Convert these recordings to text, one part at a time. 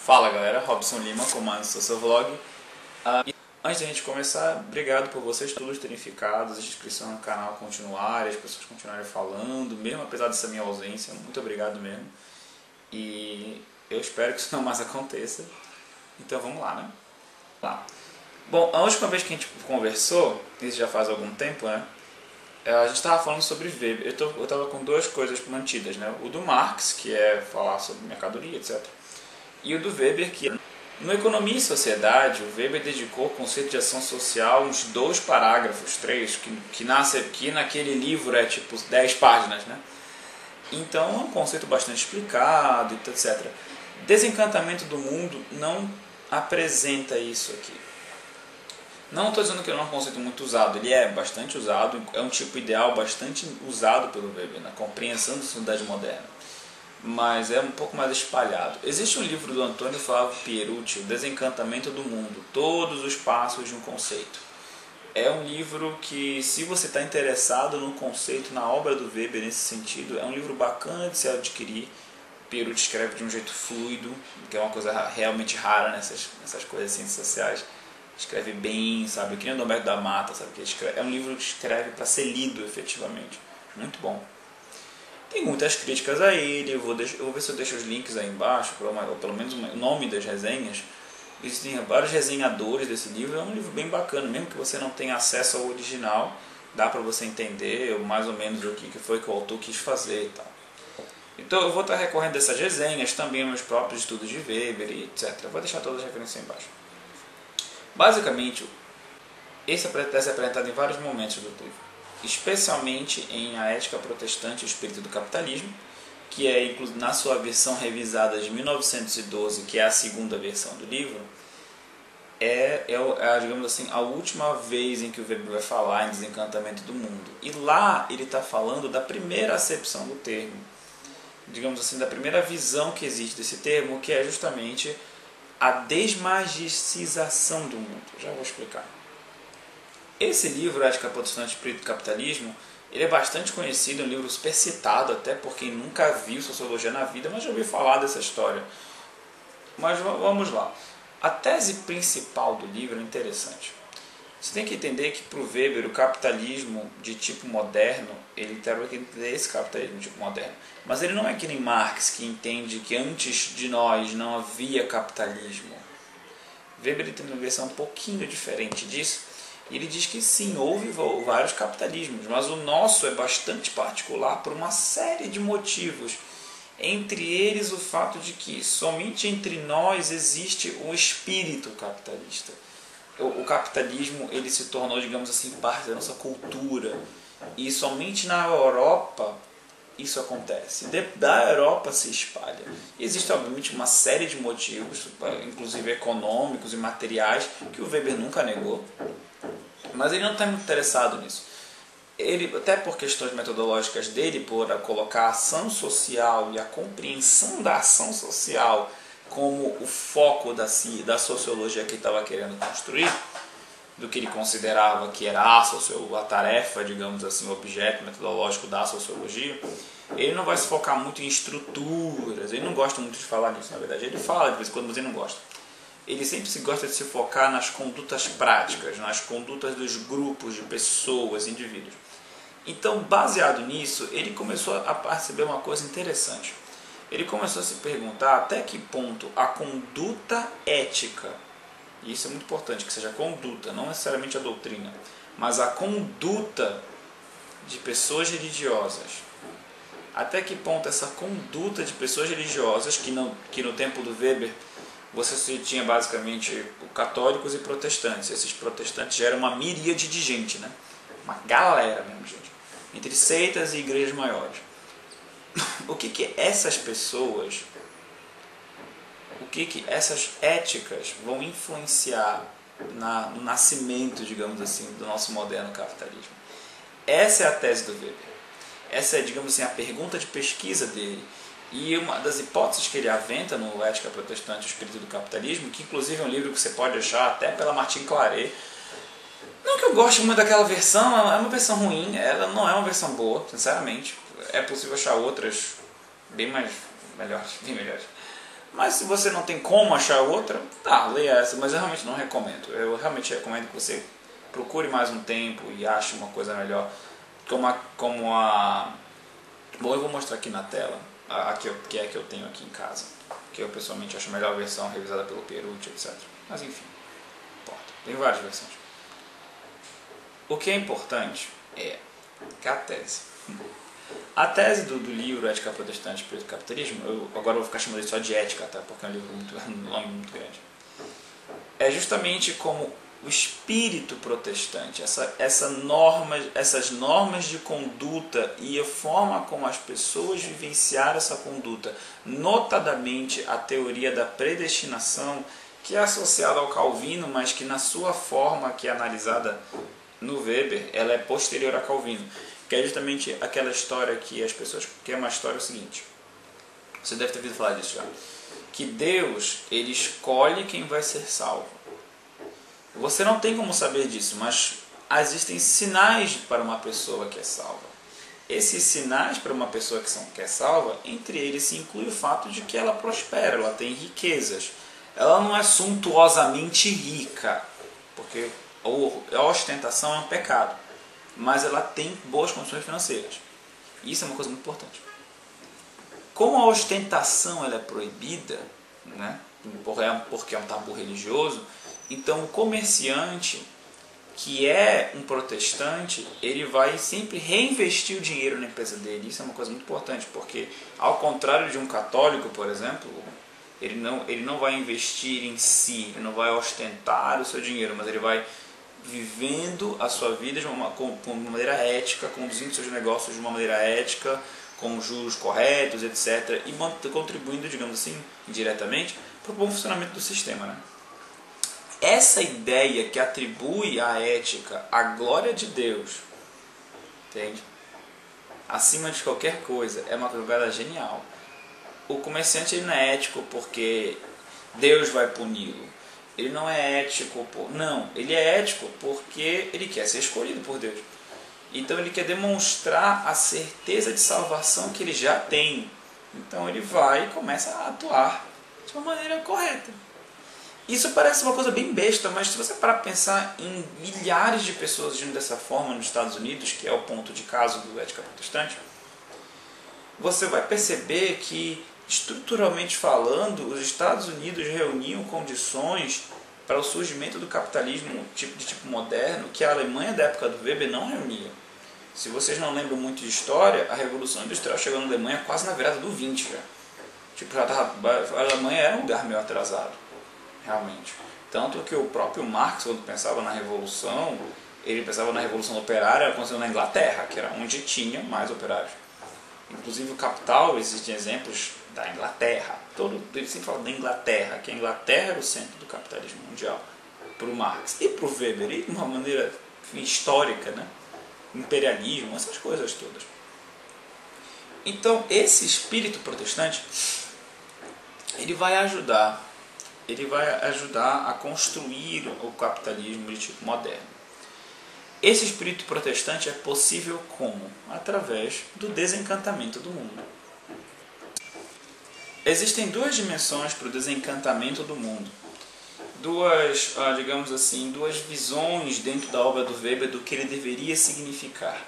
Fala galera, Robson Lima, comando seu vlog. E antes da gente começar, obrigado por vocês todos terem ficado, as inscrições no canal continuarem, as pessoas continuarem falando, mesmo apesar dessa minha ausência, muito obrigado mesmo. E eu espero que isso não mais aconteça. Então vamos lá, né? Bom, a última vez que a gente conversou, isso já faz algum tempo, né? A gente estava falando sobre Weber. Eu estava com duas coisas mantidas, né? O do Marx, que é falar sobre mercadoria, etc. E o do Weber, que no Economia e Sociedade, o Weber dedicou ao conceito de ação social uns 2 parágrafos, 3, que naquele livro é tipo 10 páginas, né? Então é um conceito bastante explicado, etc. Desencantamento do Mundo não apresenta isso aqui. Não estou dizendo que não é um conceito muito usado, ele é bastante usado, é um tipo ideal bastante usado pelo Weber na compreensão da sociedade moderna, mas é um pouco mais espalhado. Existe um livro do Antônio Flávio Pierucci, O Desencantamento do Mundo, Todos os Passos de um Conceito. É um livro que, se você está interessado no conceito, na obra do Weber nesse sentido, é um livro bacana de se adquirir. Pierucci escreve de um jeito fluido, que é uma coisa realmente rara nessas coisas ciências sociais. Escreve bem, sabe? Que nem o Humberto da Mata, sabe? Que é um livro que escreve para ser lido efetivamente. Muito bom. Tem muitas críticas a ele, eu vou ver se eu deixo os links aí embaixo, ou pelo menos o nome das resenhas. Existem vários resenhadores desse livro, é um livro bem bacana, mesmo que você não tenha acesso ao original, dá para você entender mais ou menos o que foi que o autor quis fazer e tal. Então eu vou estar recorrendo dessas resenhas, também meus próprios estudos de Weber e etc. Eu vou deixar todas as referências aí embaixo. Basicamente, esse é apresentado em vários momentos do livro, especialmente em A Ética Protestante e o Espírito do Capitalismo, que é inclusive na sua versão revisada de 1912, que é a segunda versão do livro, digamos assim, a última vez em que o Weber vai falar em desencantamento do mundo. E lá ele está falando da primeira acepção do termo, digamos assim, da primeira visão que existe desse termo, que é justamente a desmagicização do mundo. Já vou explicar. Esse livro, Ética Protestante e Espírito do Capitalismo, ele é bastante conhecido, é um livro super citado, até por quem nunca viu sociologia na vida, mas já ouviu falar dessa história. Mas vamos lá. A tese principal do livro é interessante. Você tem que entender que para o Weber, o capitalismo de tipo moderno, ele tem que entender esse capitalismo de tipo moderno. Mas ele não é que nem Marx, que entende que antes de nós não havia capitalismo. Weber ele tem uma versão um pouquinho diferente disso. E ele diz que sim, houve vários capitalismos, mas o nosso é bastante particular por uma série de motivos. Entre eles o fato de que somente entre nós existe um espírito capitalista. O capitalismo ele se tornou, digamos assim, parte da nossa cultura. E somente na Europa isso acontece. Da Europa se espalha. E existe, obviamente, uma série de motivos, inclusive econômicos e materiais, que o Weber nunca negou. Mas ele não está muito interessado nisso. Ele, até por questões metodológicas dele, por colocar a ação social e a compreensão da ação social como o foco da sociologia que ele estava querendo construir, do que ele considerava que era a tarefa, digamos assim, o objeto metodológico da sociologia, ele não vai se focar muito em estruturas, ele não gosta muito de falar nisso, na verdade. Ele fala de vez em quando, mas ele não gosta. Ele sempre gosta de se focar nas condutas práticas, nas condutas dos grupos de pessoas, indivíduos. Então, baseado nisso, ele começou a perceber uma coisa interessante. Ele começou a se perguntar até que ponto a conduta ética, e isso é muito importante, que seja a conduta, não necessariamente a doutrina, mas a conduta de pessoas religiosas, até que ponto essa conduta de pessoas religiosas, que no tempo do Weber você tinha basicamente católicos e protestantes. Esses protestantes já eram uma miríade de gente, né? Uma galera mesmo, gente. Entre seitas e igrejas maiores. O que essas pessoas, essas éticas vão influenciar no nascimento, digamos assim, do nosso moderno capitalismo? Essa é a tese do Weber. Essa é, digamos assim, a pergunta de pesquisa dele. E uma das hipóteses que ele aventa no Ética Protestante e o Espírito do Capitalismo, que inclusive é um livro que você pode achar até pela Martin Claret. Não que eu goste muito daquela versão, é uma versão ruim, ela não é uma versão boa, sinceramente. É possível achar outras bem melhores. Mas se você não tem como achar outra, tá, leia essa, mas eu realmente não recomendo. Eu realmente recomendo que você procure mais um tempo e ache uma coisa melhor. Bom, eu vou mostrar aqui na tela, que é a que eu tenho aqui em casa, que eu pessoalmente acho a melhor versão, revisada pelo Perucci, etc. Mas enfim, importa. Tem várias versões. O que é importante é que a tese. A tese do livro Ética Protestante e Espírito do Capitalismo, eu agora vou ficar chamando ele só de ética, tá? Porque é um livro um nome muito grande. É justamente como o espírito protestante, essas normas de conduta e a forma como as pessoas vivenciaram essa conduta, notadamente a teoria da predestinação, que é associada ao Calvino, mas que na sua forma que é analisada no Weber, ela é posterior a Calvino, que é justamente aquela história que as pessoas... que é uma história seguinte, você deve ter ouvido falar disso já, que Deus, ele escolhe quem vai ser salvo. Você não tem como saber disso, mas existem sinais para uma pessoa que é salva. Esses sinais para uma pessoa que é salva, entre eles se inclui o fato de que ela prospera, ela tem riquezas. Ela não é suntuosamente rica, porque a ostentação é um pecado, mas ela tem boas condições financeiras. Isso é uma coisa muito importante. Como a ostentação ela é proibida, né, porque é um tabu religioso, então o comerciante, que é um protestante, ele vai sempre reinvestir o dinheiro na empresa dele. Isso é uma coisa muito importante, porque ao contrário de um católico, por exemplo, ele não vai investir em si, ele não vai ostentar o seu dinheiro, mas ele vai vivendo a sua vida de uma maneira ética, conduzindo seus negócios de uma maneira ética, com juros corretos, etc. E contribuindo, digamos assim, indiretamente, para o bom funcionamento do sistema, né? Essa ideia que atribui à ética a glória de Deus, entende? Acima de qualquer coisa, é uma jogada genial. O comerciante ele não é ético porque Deus vai puni-lo. Ele não é ético não, ele é ético porque ele quer ser escolhido por Deus. Então ele quer demonstrar a certeza de salvação que ele já tem. Então ele vai e começa a atuar de uma maneira correta. Isso parece uma coisa bem besta, mas se você parar para pensar em milhares de pessoas agindo dessa forma nos Estados Unidos, que é o ponto de caso do Ética Protestante, você vai perceber que, estruturalmente falando, os Estados Unidos reuniam condições para o surgimento do capitalismo de tipo moderno que a Alemanha da época do Weber não reunia. Se vocês não lembram muito de história, a Revolução Industrial chegou na Alemanha quase na virada do 20 já. Tipo, a Alemanha era um lugar meio atrasado, realmente. Tanto que o próprio Marx, quando pensava na Revolução, ele pensava na Revolução Operária, acontecendo na Inglaterra, que era onde tinha mais operários. Inclusive o Capital, existem exemplos da Inglaterra. Ele sempre fala da Inglaterra, que a Inglaterra era o centro do capitalismo mundial, para o Marx e para o Weber, e de uma maneira histórica, né? Imperialismo, essas coisas todas. Então esse espírito protestante, ele vai ajudar a construir o capitalismo de tipo moderno. Esse espírito protestante é possível como? Através do desencantamento do mundo. Existem duas dimensões para o desencantamento do mundo. Digamos assim, duas visões dentro da obra do Weber do que ele deveria significar.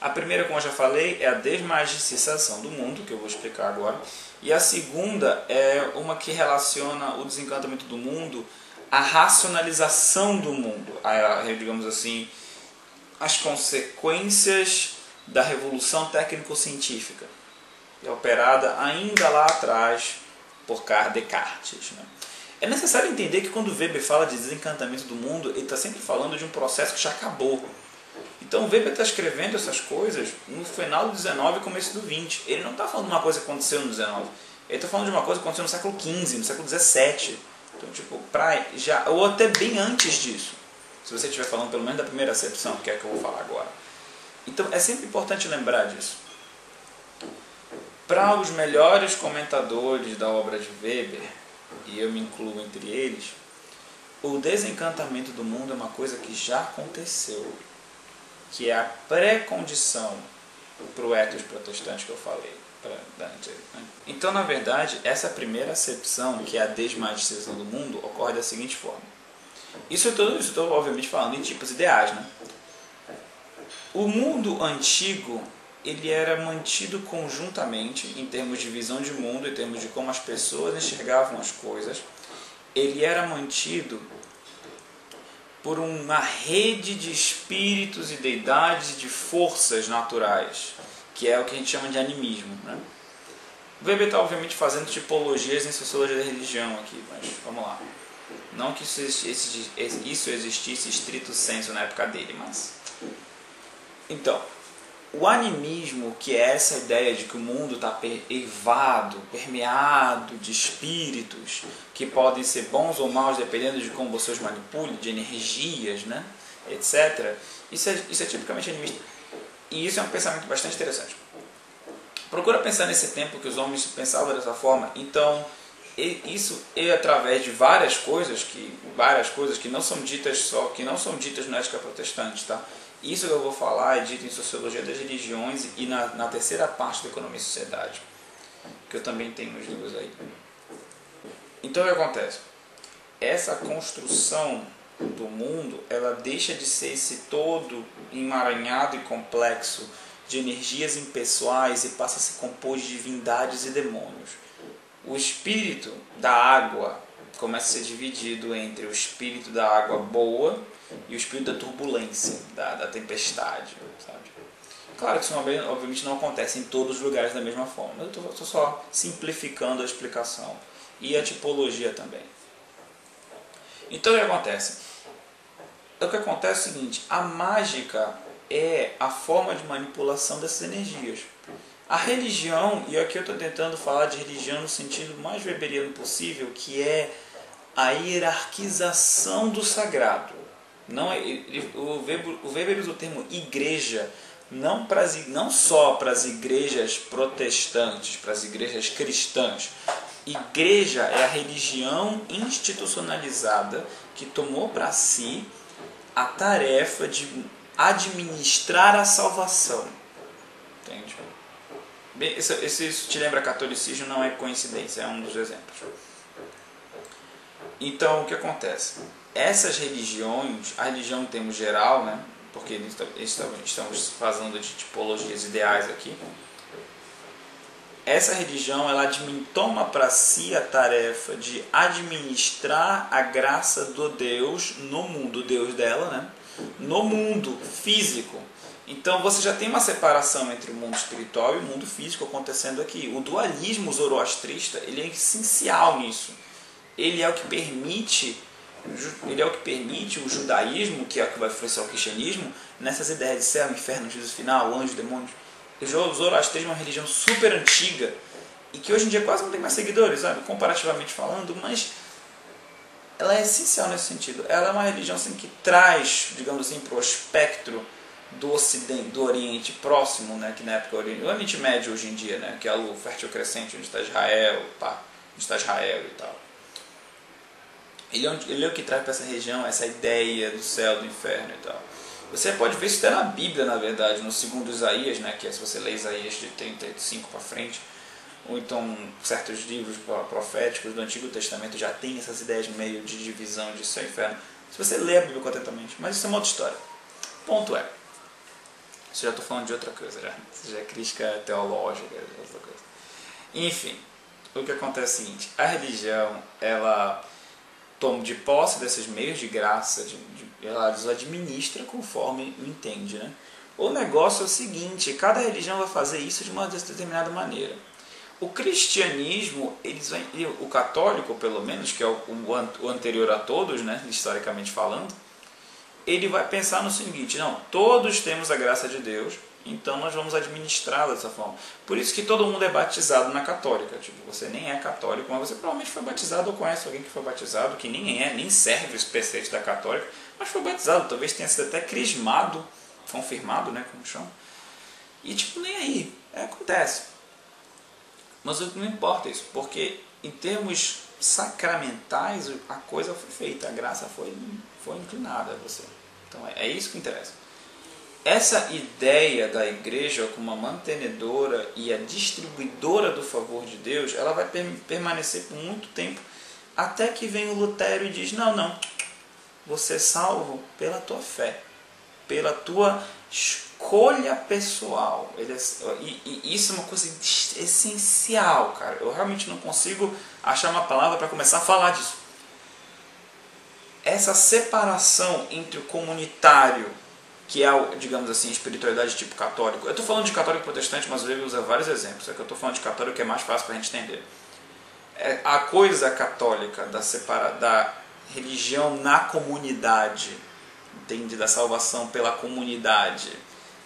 A primeira, como eu já falei, é a desmagicização do mundo, que eu vou explicar agora. E a segunda é uma que relaciona o desencantamento do mundo à racionalização do mundo, digamos assim, as consequências da revolução técnico-científica, que é operada ainda lá atrás por Descartes, né? É necessário entender que quando Weber fala de desencantamento do mundo, ele está sempre falando de um processo que já acabou. Então Weber está escrevendo essas coisas no final do 19 e começo do 20. Ele não está falando de uma coisa que aconteceu no 19. Ele está falando de uma coisa que aconteceu no século XV, no século XVII. Então, tipo, ou até bem antes disso. Se você estiver falando pelo menos da primeira acepção, que é a que eu vou falar agora. Então é sempre importante lembrar disso. Para os melhores comentadores da obra de Weber, e eu me incluo entre eles, o desencantamento do mundo é uma coisa que já aconteceu, que é a pré-condição para o ethos protestante que eu falei. para Dante. Então, na verdade, essa primeira acepção, que é a desmagicização do mundo, ocorre da seguinte forma. Isso eu estou obviamente falando em tipos ideais, né? O mundo antigo, ele era mantido conjuntamente em termos de visão de mundo, em termos de como as pessoas enxergavam as coisas. Ele era mantido por uma rede de espíritos e deidades, de forças naturais, que é o que a gente chama de animismo, né? O Weber está obviamente fazendo tipologias em sociologia da religião aqui, mas vamos lá. Não que isso existisse estrito sensu na época dele, mas... Então, o animismo, que é essa ideia de que o mundo está permeado de espíritos que podem ser bons ou maus dependendo de como você os manipule, de energias, né, etc. Isso é tipicamente animista. E isso é um pensamento bastante interessante. Procura pensar nesse tempo que os homens pensavam dessa forma. Então, isso é através de várias coisas que não são ditas na ética protestante, tá? Isso que eu vou falar é dito em Sociologia das Religiões e na terceira parte da Economia e Sociedade, que eu também tenho nos livros aí. Então o que acontece? Essa construção do mundo, ela deixa de ser esse todo emaranhado e complexo de energias impessoais e passa a se compor de divindades e demônios. O espírito da água começa a ser dividido entre o espírito da água boa e o espírito da turbulência, da tempestade, sabe? Claro que isso obviamente não acontece em todos os lugares da mesma forma, mas eu estou só simplificando a explicação e a tipologia também. Então o que acontece? O que acontece é o seguinte, a mágica é a forma de manipulação dessas energias. A religião, e aqui eu estou tentando falar de religião no sentido mais weberiano possível, que é a hierarquização do sagrado. O Weber usa o termo igreja não só para as igrejas protestantes, para as igrejas cristãs. Igreja é a religião institucionalizada que tomou para si a tarefa de administrar a salvação. Entende? Bem, isso te lembra catolicismo, não é coincidência, é um dos exemplos. Então, o que acontece? Essas religiões, a religião em termos geral, né, porque estamos falando de tipologias ideais aqui, essa religião ela toma para si a tarefa de administrar a graça do Deus no mundo, o Deus dela, né, no mundo físico. Então você já tem uma separação entre o mundo espiritual e o mundo físico acontecendo aqui. O dualismo zoroastrista ele é essencial nisso. Ele é o que permite o judaísmo, que é o que vai influenciar o cristianismo, nessas ideias de céu, inferno, juízo final, anjos, demônios. O zoroastrismo é uma religião super antiga e que hoje em dia quase não tem mais seguidores, sabe? Comparativamente falando, mas ela é essencial nesse sentido. Ela é uma religião assim, que traz, digamos assim, para o espectro do Ocidente, do Oriente Próximo, né, que na época o Oriente Médio hoje em dia, né, que é o fértil crescente onde está Israel, e tal. Ele é o que traz para essa região essa ideia do céu, do inferno e tal. Você pode ver isso até na Bíblia, na verdade, no segundo Isaías, né, que é se você lê Isaías de 35 para frente, ou então certos livros proféticos do Antigo Testamento já tem essas ideias meio de divisão de céu e inferno. Se você lê a Bíblia atentamente, mas isso é uma outra história. Ponto é, isso já estou falando de outra coisa, isso já é crítica teológica, outra coisa. Enfim, o que acontece é o seguinte, a religião, ela toma de posse desses meios de graça, ela os administra conforme entende, né? O negócio é o seguinte, cada religião vai fazer isso de uma determinada maneira. O cristianismo, o católico pelo menos, que é o anterior a todos, né, historicamente falando, ele vai pensar no seguinte, não, todos temos a graça de Deus, então nós vamos administrá-la dessa forma. Por isso que todo mundo é batizado na católica. Tipo, você nem é católico, mas você provavelmente foi batizado ou conhece alguém que foi batizado, que nem serve os preceitos da católica, mas foi batizado, talvez tenha sido até crismado, confirmado, né, como chama. E tipo, nem aí, acontece. Mas não importa isso, porque em termos sacramentais a coisa foi feita, a graça foi inclinada a você. Então é isso que interessa. essa ideia da igreja como a mantenedora e a distribuidora do favor de Deus, ela vai permanecer por muito tempo, até que vem o Lutero e diz, não, você é salvo pela tua fé, pela tua escolha pessoal. E isso é uma coisa essencial, cara. Eu realmente não consigo achar uma palavra para começar a falar disso. Essa separação entre o comunitário, que é, digamos assim, espiritualidade tipo católico. Eu estou falando de católico protestante, mas eu uso vários exemplos. É que eu estou falando de católico que é mais fácil para a gente entender. A coisa católica da religião na comunidade, entende? Da salvação pela comunidade.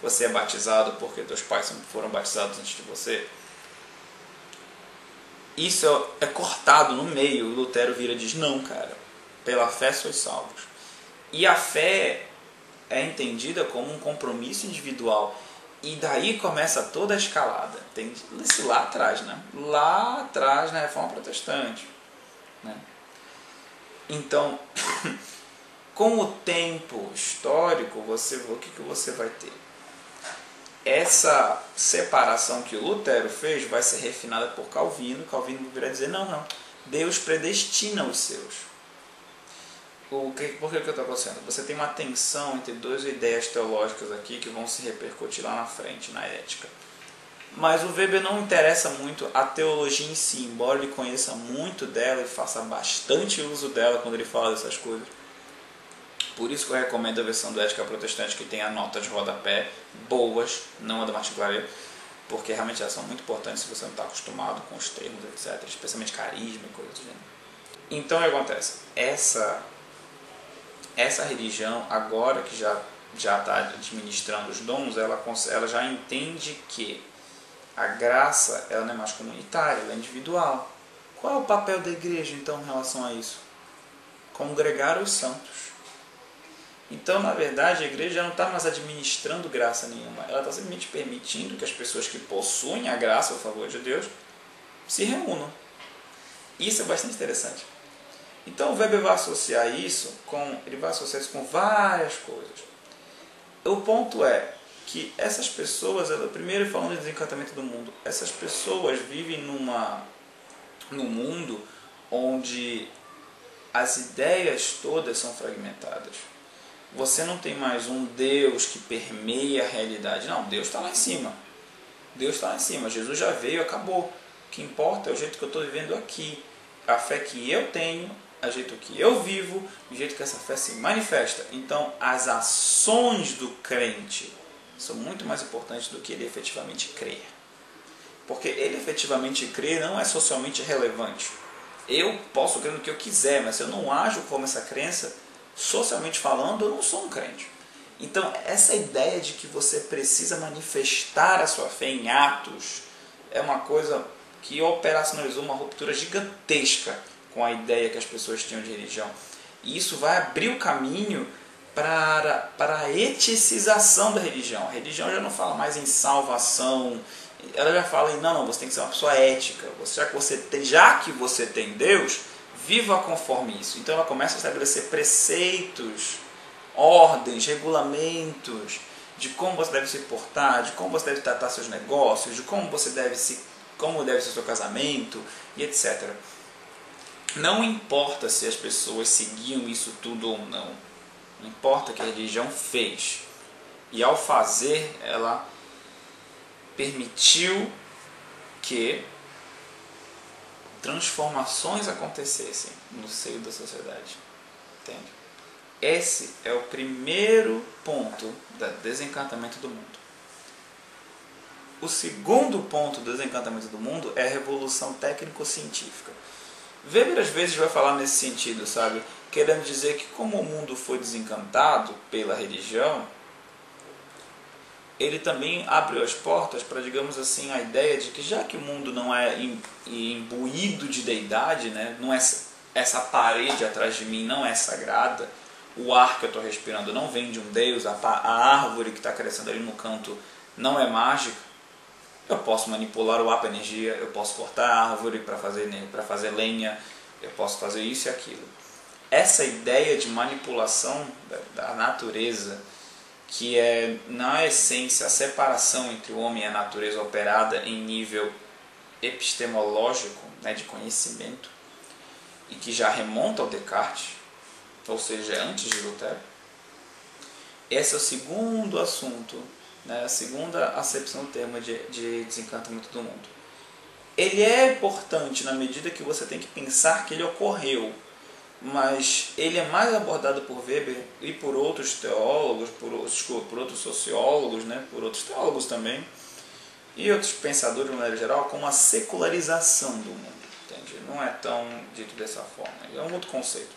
Você é batizado porque teus pais foram batizados antes de você. Isso é cortado no meio. O Lutero vira e diz, não, cara, pela fé sois salvos. E a fé é entendida como um compromisso individual. E daí começa toda a escalada. Tem isso lá atrás, né? Lá atrás na Reforma Protestante, né? Então, com o tempo histórico, o que você vai ter? Essa separação que o Lutero fez vai ser refinada por Calvino. Calvino virá dizer, não, Deus predestina os seus. Por que está acontecendo? Você tem uma tensão entre duas ideias teológicas aqui que vão se repercutir lá na frente, na ética. Mas o Weber não interessa muito a teologia em si, embora ele conheça muito dela e faça bastante uso dela quando ele fala dessas coisas. Por isso que eu recomendo a versão do Ética Protestante, que tem a nota de rodapé boas, não a da Martin Claret, porque realmente elas são muito importantes se você não está acostumado com os termos, etc. Especialmente carisma e coisas do gênero. Então o que acontece? Essa religião, agora que já está administrando os dons, ela já entende que a graça ela não é mais comunitária, ela é individual. Qual é o papel da igreja, então, em relação a isso? Congregar os santos. Então, na verdade, a igreja não está mais administrando graça nenhuma. Ela está simplesmente permitindo que as pessoas que possuem a graça, o favor de Deus, se reúnam. Isso é bastante interessante. Então, o Weber vai associar isso com várias coisas. O ponto é que essas pessoas, primeiro falando de desencantamento do mundo, essas pessoas vivem num mundo onde as ideias todas são fragmentadas. Você não tem mais um Deus que permeia a realidade. Não, Deus está lá em cima. Deus está lá em cima. Jesus já veio, acabou. O que importa é o jeito que eu estou vivendo aqui. A fé que eu tenho, o jeito que eu vivo, o jeito que essa fé se manifesta. Então, as ações do crente são muito mais importantes do que ele efetivamente crer. Porque ele efetivamente crer não é socialmente relevante. Eu posso crer no que eu quiser, mas se eu não ajo como essa crença, socialmente falando, eu não sou um crente. Então, essa ideia de que você precisa manifestar a sua fé em atos é uma coisa que operacionalizou uma ruptura gigantesca com a ideia que as pessoas tinham de religião. E isso vai abrir o caminho para a eticização da religião. A religião já não fala mais em salvação, ela já fala em não, você tem que ser uma pessoa ética. Já que você tem Deus, viva conforme isso. Então ela começa a estabelecer preceitos, ordens, regulamentos de como você deve se portar, de como você deve tratar seus negócios, de como deve ser o seu casamento e etc. Não importa se as pessoas seguiam isso tudo ou não. Não importa o que a religião fez. E ao fazer, ela permitiu que transformações acontecessem no seio da sociedade. Entende? Esse é o primeiro ponto do desencantamento do mundo. O segundo ponto do desencantamento do mundo é a revolução técnico-científica. Weber às vezes vai falar nesse sentido, sabe? Querendo dizer que como o mundo foi desencantado pela religião, ele também abriu as portas para, digamos assim, a ideia de que já que o mundo não é imbuído de deidade, né? Não é essa parede atrás de mim não é sagrada, o ar que eu estou respirando não vem de um Deus, a árvore que está crescendo ali no canto não é mágica, eu posso manipular o ar para energia, eu posso cortar a árvore para fazer lenha, eu posso fazer isso e aquilo. Essa ideia de manipulação da natureza que é, na essência, a separação entre o homem e a natureza operada em nível epistemológico, né, de conhecimento, e que já remonta ao Descartes, ou seja, antes de Lutero. Esse é o segundo assunto, né, a segunda acepção do termo de desencantamento do mundo. Ele é importante na medida que você tem que pensar que ele ocorreu, mas ele é mais abordado por Weber e por outros teólogos, por outros sociólogos, né, por outros teólogos também, e outros pensadores de maneira geral, como a secularização do mundo. Entende? Não é tão dito dessa forma. É um outro conceito,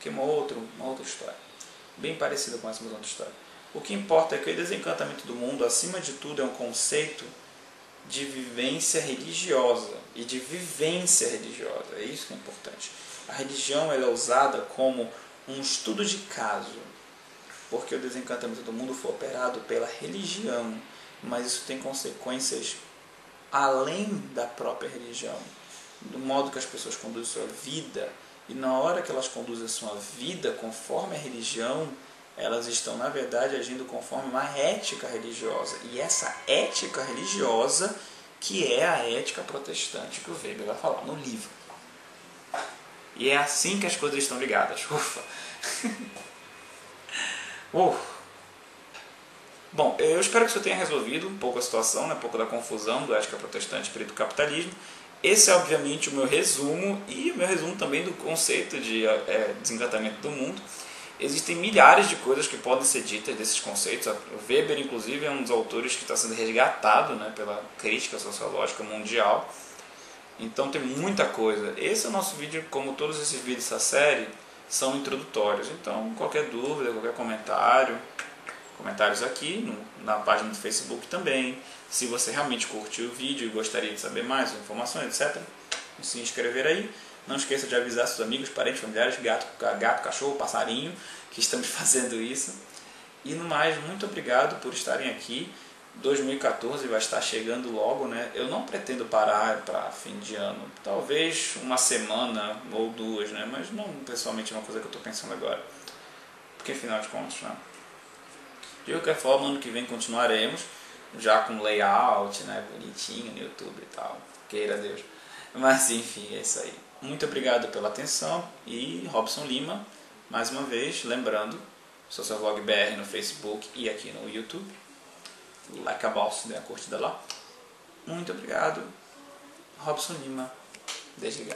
que é uma outra história, bem parecida com essa outra história. O que importa é que o desencantamento do mundo, acima de tudo, é um conceito de vivência religiosa e de vivência religiosa. É isso que é importante. A religião ela é usada como um estudo de caso, porque o desencantamento do mundo foi operado pela religião, mas isso tem consequências além da própria religião, do modo que as pessoas conduzem sua vida, e na hora que elas conduzem sua vida conforme a religião, elas estão, na verdade, agindo conforme uma ética religiosa. E essa ética religiosa que é a ética protestante que o Weber vai falar no livro. E é assim que as coisas estão ligadas. Ufa! Bom, eu espero que isso tenha resolvido um pouco a situação, né? Um pouco da confusão do ética protestante e do capitalismo. Esse é, obviamente, o meu resumo e o meu resumo também do conceito de desencantamento do mundo. Existem milhares de coisas que podem ser ditas desses conceitos. O Weber, inclusive, é um dos autores que está sendo resgatado, né, pela crítica sociológica mundial. Então tem muita coisa. Esse é o nosso vídeo, como todos esses vídeos dessa série, são introdutórios. Então, qualquer dúvida, qualquer comentário, comentários aqui na página do Facebook também. Se você realmente curtiu o vídeo e gostaria de saber mais informações, etc., se inscrever aí. Não esqueça de avisar seus amigos, parentes, familiares, gato, cachorro, passarinho, que estamos fazendo isso. E no mais, muito obrigado por estarem aqui. 2014 vai estar chegando logo, né? Eu não pretendo parar para fim de ano. Talvez uma semana ou duas, né? Mas não, pessoalmente, é uma coisa que eu estou pensando agora. Porque, afinal de contas, né? De qualquer forma, ano que vem continuaremos, já com layout, né? Bonitinho no YouTube e tal. Queira Deus. Mas, enfim, é isso aí. Muito obrigado pela atenção e Robson Lima, mais uma vez, lembrando, Sociovlog BR no Facebook e aqui no YouTube. Like a boss, dê a curtida lá. Muito obrigado. Robson Lima, desligado.